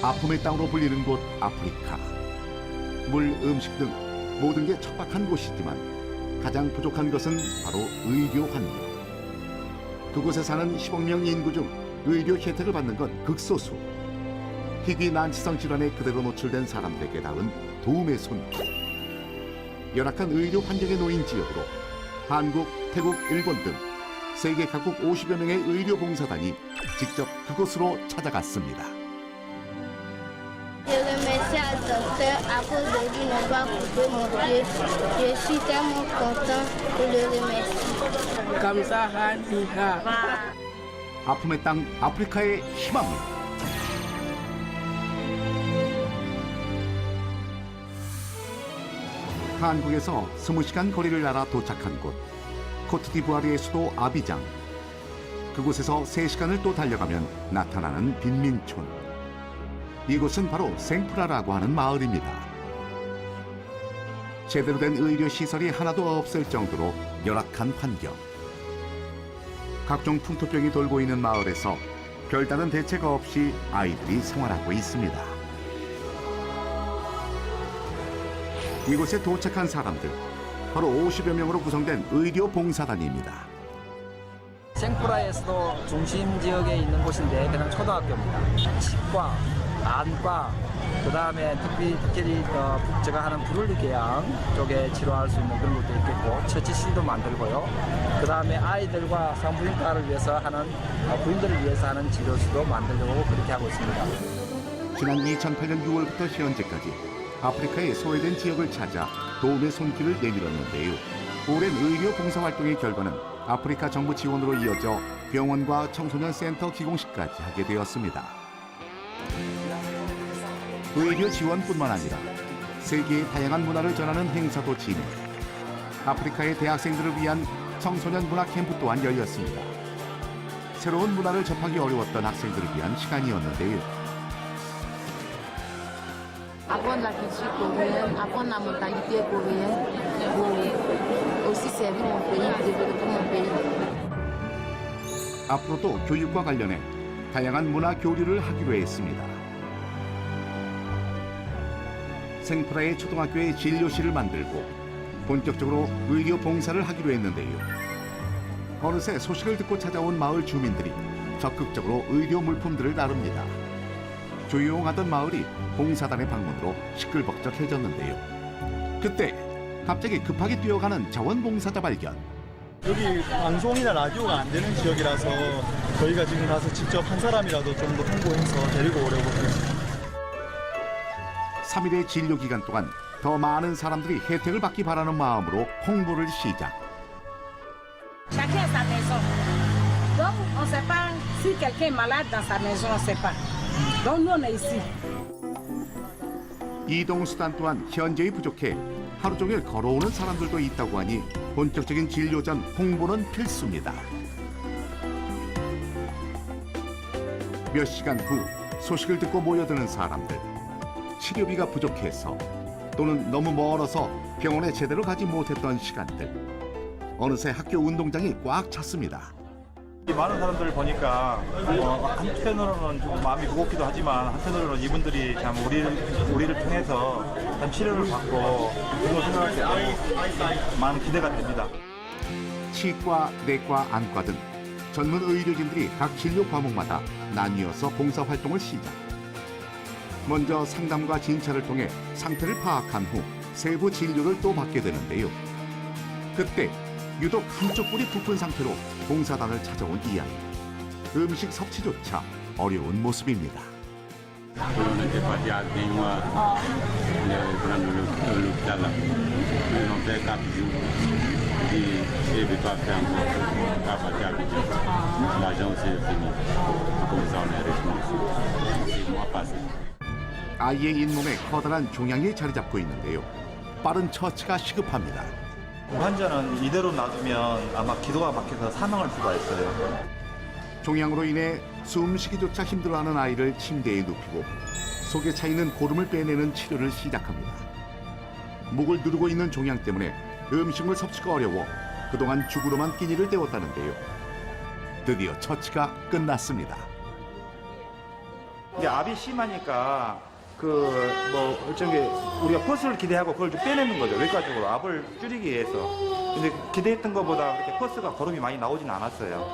아픔의 땅으로 불리는 곳 아프리카. 물, 음식 등 모든 게 척박한 곳이지만 가장 부족한 것은 바로 의료 환경. 그곳에 사는 10억 명 인구 중 의료 혜택을 받는 건 극소수. 희귀 난치성 질환에 그대로 노출된 사람들에게 닿은 도움의 손길. 열악한 의료 환경에 놓인 지역으로 한국, 태국, 일본 등 세계 각국 50여 명의 의료 봉사단이 직접 그곳으로 찾아갔습니다. Je remercie à docteur à cause de lui ne pas couper mon pied. Je suis tellement content et le remercie. 감사합니다. 아픔의 땅 아프리카의 희망을. 한국에서 20시간 거리를 날아 도착한 곳, 코트디부아르의 수도 아비장. 그곳에서 3시간을 또 달려가면 나타나는 빈민촌. 이곳은 바로 생프라라고 하는 마을입니다. 제대로 된 의료 시설이 하나도 없을 정도로 열악한 환경. 각종 풍토병이 돌고 있는 마을에서 별다른 대책 없이 아이들이 생활하고 있습니다. 이곳에 도착한 사람들, 바로 50여 명으로 구성된 의료 봉사단입니다. 생프라에서도 중심 지역에 있는 곳인데 그냥 초등학교입니다. 치과, 안과, 그 다음에 특히 제가 하는 브룰리계양 쪽에 치료할 수 있는 그런 것도 있겠고 처치실도 만들고요. 그 다음에 아이들과 산부인과를 위해서 하는 부인들을 위해서 하는 치료실도 만들려고 그렇게 하고 있습니다. 지난 2008년 6월부터 현재까지 아프리카의 소외된 지역을 찾아 도움의 손길을 내밀었는데요. 오랜 의료 봉사 활동의 결과는 아프리카 정부 지원으로 이어져 병원과 청소년 센터 기공식까지 하게 되었습니다. 의료 지원뿐만 아니라 세계의 다양한 문화를 전하는 행사도 진행. 아프리카의 대학생들을 위한 청소년 문화 캠프 또한 열렸습니다. 새로운 문화를 접하기 어려웠던 학생들을 위한 시간이었는데요. Apprendre la culture coréenne, apprendre la mentalité coréenne pour aussi servir mon pays, développer mon pays. 앞으로도 교육과 관련해 다양한 문화 교류를 하기로 했습니다. 생프라의 초등학교에 진료실을 만들고 본격적으로 의료 봉사를 하기로 했는데요. 어느새 소식을 듣고 찾아온 마을 주민들이 적극적으로 의료 물품들을 나릅니다. 조용하던 마을이 봉사단의 방문으로 시끌벅적해졌는데요. 그때 갑자기 급하게 뛰어가는 자원봉사자 발견. 여기 방송이나 라디오가 안 되는 지역이라서 저희가 지금 가서 직접 한 사람이라도 좀 더 홍보해서 데리고 오려고 그랬습니다. 3일의 진료 기간 동안 더 많은 사람들이 혜택을 받기 바라는 마음으로 홍보를 시작. Chacun a sa maison. Donc, on ne sait pas si quelqu'un est malade dans sa maison, on ne sait pas. Donc, nous, on est ici. 이동수단 또한 현저히 부족해 하루 종일 걸어오는 사람들도 있다고 하니 본격적인 진료 전 홍보는 필수입니다. 몇 시간 후 소식을 듣고 모여드는 사람들. 치료비가 부족해서 또는 너무 멀어서 병원에 제대로 가지 못했던 시간들. 어느새 학교 운동장이 꽉 찼습니다. 많은 사람들을 보니까 한편으로는 좀 마음이 무겁기도 하지만 한편으로는 이분들이 참 우리를 통해서 참 치료를 받고 그걸 생각할 때 많은 기대가 됩니다. 치과, 내과, 안과 등 전문 의료진들이 각 진료 과목마다 나뉘어서 봉사활동을 시작. 먼저 상담과 진찰을 통해 상태를 파악한 후 세부 진료를 또 받게 되는데요. 그때 유독 한쪽 뿔이 부푼 상태로 봉사단을 찾아온 이 아이. 음식 섭취조차 어려운 모습입니다. 아이의 잇몸에 커다란 종양이 자리 잡고 있는데요. 빠른 처치가 시급합니다. 환자는 이대로 놔두면 아마 기도가 막혀서 사망할 수가 있어요. 종양으로 인해 숨쉬기조차 힘들어하는 아이를 침대에 눕히고 속에 차있는 고름을 빼내는 치료를 시작합니다. 목을 누르고 있는 종양 때문에 음식물 섭취가 어려워 그동안 죽으로만 끼니를 때웠다는데요. 드디어 처치가 끝났습니다. 이제 압이 심하니까 일종의 우리가 퍼스를 기대하고 그걸 좀 빼내는 거죠. 외과적으로 압을 줄이기 위해서. 근데 기대했던 것보다 그렇게 퍼스가 거름이 많이 나오진 않았어요.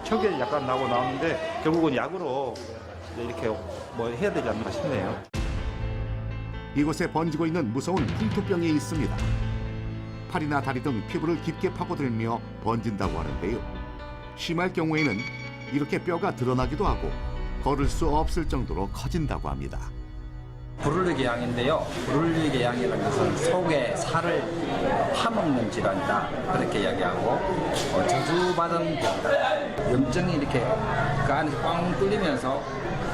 척이 약간 나오는데 결국은 약으로 이렇게 해야 되지 않나 싶네요. 이곳에 번지고 있는 무서운 풍토병이 있습니다. 팔이나 다리 등 피부를 깊게 파고들며 번진다고 하는데요. 심할 경우에는 이렇게 뼈가 드러나기도 하고 걸을 수 없을 정도로 커진다고 합니다. 브룰리궤양인데요. 브룰리궤양이라는 것은 속에 살을 파먹는 질환이다. 그렇게 이야기하고 저주받은 병이다. 염증이 이렇게 그 안에 꽝 뚫리면서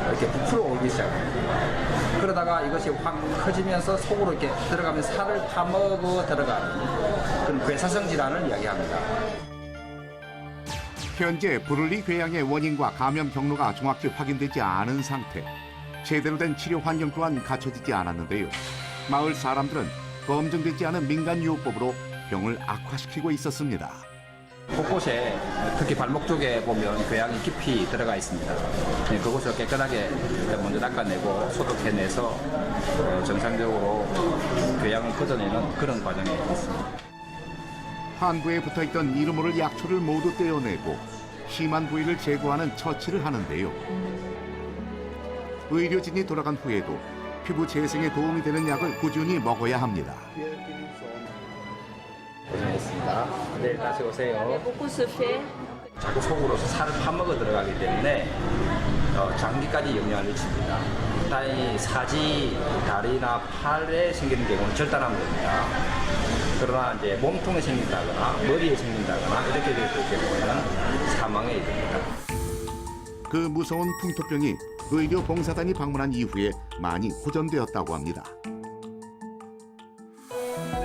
이렇게 부풀어 오르기 시작합니다. 그러다가 이것이 확 커지면서 속으로 이렇게 들어가면서 살을 파먹어 들어가는 그런 괴사성 질환을 이야기합니다. 현재 브룰리 궤양의 원인과 감염 경로가 정확히 확인되지 않은 상태. 제대로 된 치료 환경 또한 갖춰지지 않았는데요. 마을 사람들은 검증되지 않은 민간 요법으로 병을 악화시키고 있었습니다. 곳곳에 특히 발목 쪽에 보면 궤양이 깊이 들어가 있습니다. 그곳을 깨끗하게 먼저 닦아내고 소독해내서 정상적으로 궤양을 걷어내는 그런 과정에 있습니다. 환부에 붙어있던 이르모를 약초를 모두 떼어내고 심한 부위를 제거하는 처치를 하는데요. 의료진이 돌아간 후에도 피부 재생에 도움이 되는 약을 꾸준히 먹어야 합니다. 고생했습니다. 내일 다시 오세요. Beaucoup se fait. 자꾸 속으로 살을 파먹어 들어가기 때문에 장기까지 영향을 미칩니다. 일단 사지, 다리나 팔에 생기는 경우는 절단하면 됩니다. 그러나 이제 몸통에 생긴다거나 머리에 생긴다거나 이렇게 될 경우에는 사망에 이릅니다. 그 무서운 풍토병이 의료 봉사단이 방문한 이후에 많이 호전되었다고 합니다.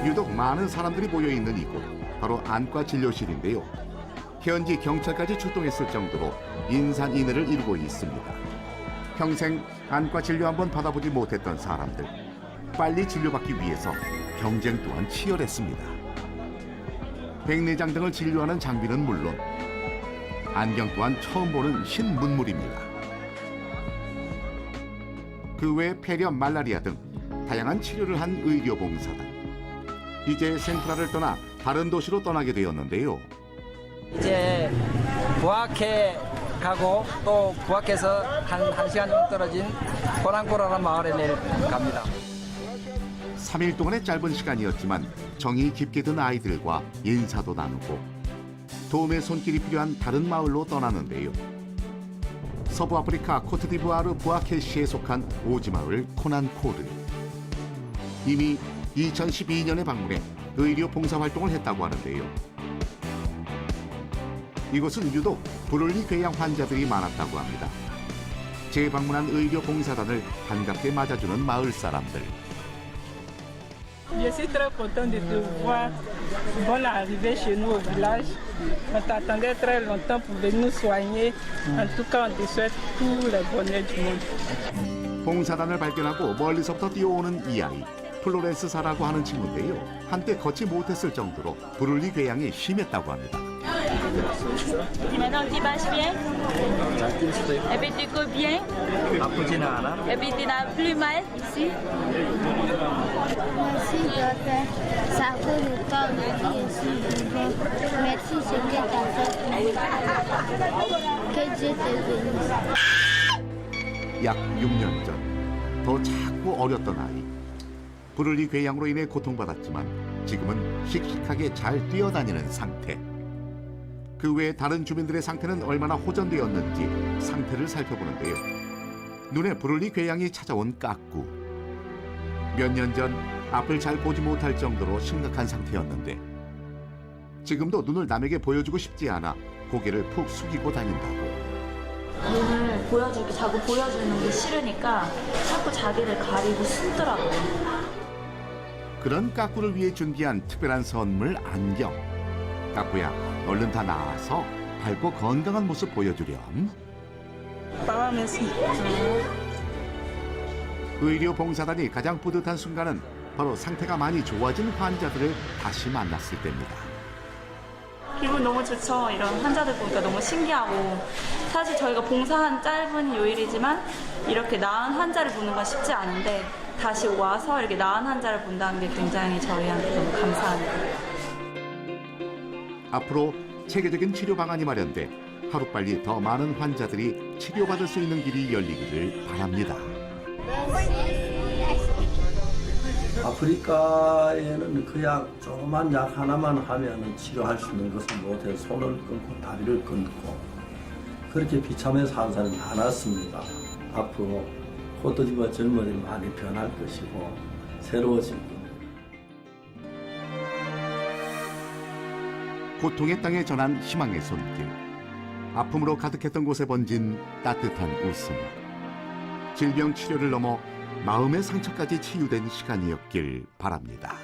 유독 많은 사람들이 모여있는 이곳, 바로 안과 진료실인데요. 현지 경찰까지 출동했을 정도로 인산인해를 이루고 있습니다. 평생 안과 진료 한번 받아보지 못했던 사람들, 빨리 진료받기 위해서 경쟁 또한 치열했습니다. 백내장 등을 진료하는 장비는 물론 안경 또한 처음 보는 신문물입니다. 그 외 폐렴, 말라리아 등 다양한 치료를 한 의료봉사단. 이제 센트럴을 떠나 다른 도시로 떠나게 되었는데요. 이제 부악해 가고 또 부악해서 한 시간 정도 떨어진 호랑코라는 마을에 내일 갑니다. 3일 동안의 짧은 시간이었지만 정이 깊게 든 아이들과 인사도 나누고 도움의 손길이 필요한 다른 마을로 떠나는데요. 서부 아프리카 코트디부아르 부아케시에 속한 오지마을 코난코르. 이미 2012년에 방문해 의료 봉사 활동을 했다고 하는데요. 이곳은 유독 브룰리 궤양 환자들이 많았다고 합니다. 재방문한 의료 봉사단을 반갑게 맞아주는 마을 사람들. Je suis très content de te voir. Bonne arrivée chez nous au village. On t'attendait très longtemps pour venir nous soigner. En tout cas, on te souhaite tout le bonheur du monde. 봉사단을 발견하고 멀리서부터 뛰어오는 이 아이. 플로렌스사라고 하는 친구인데요. 한때 걷지 못했을 정도로 브룰리 궤양이 심했다고 합니다. Et maintenant tu marches bien? 잘 뛸 수도 있고 Et puis tu cours bien? 아프지는 않아. Et puis tu n'as plus mal ici? Merci, docteur. Ça fait le temps de vie ici vivant. Merci ce que tu as fait pour moi. Que Dieu te bénisse. 약 6년 전, 더 작고 어렸던 아이. 브룰리 궤양으로 인해 고통받았지만 지금은 씩씩하게 잘 뛰어다니는 상태. 그 외 다른 주민들의 상태는 얼마나 호전되었는지 상태를 살펴보는데요. 눈에 브룰리 궤양이 찾아온 까꾸. 몇 년 전 앞을 잘 보지 못할 정도로 심각한 상태였는데 지금도 눈을 남에게 보여주고 싶지 않아 고개를 푹 숙이고 다닌다고. 눈을 자꾸 보여주는 게 싫으니까 자꾸 자기를 가리고 숨더라고요. 그런 까꾸를 위해 준비한 특별한 선물 안경. 까꾸야, 얼른 다 나와서 밝고 건강한 모습 보여주렴. Papa, merci. 의료 봉사단이 가장 뿌듯한 순간은 바로 상태가 많이 좋아진 환자들을 다시 만났을 때입니다. 기분 너무 좋죠. 이런 환자들 보니까 너무 신기하고 사실 저희가 봉사한 짧은 요일이지만 이렇게 나은 환자를 보는 건 쉽지 않은데 다시 와서 이렇게 나은 환자를 본다는 게 굉장히 저희한테 너무 감사합니다. 앞으로 체계적인 치료 방안이 마련돼 하루빨리 더 많은 환자들이 치료받을 수 있는 길이 열리기를 바랍니다. 아프리카에는 그 약 조그만 약 하나만 하면 치료할 수 있는 것은 못해 손을 끊고 다리를 끊고 그렇게 비참해 사는 사람이 많았습니다. 앞으로 코트디부아 젊은이들이 많이 변할 것이고 새로워질 겁니다. 고통의 땅에 전한 희망의 손길, 아픔으로 가득했던 곳에 번진 따뜻한 웃음, 질병 치료를 넘어 마음의 상처까지 치유된 시간이었길 바랍니다.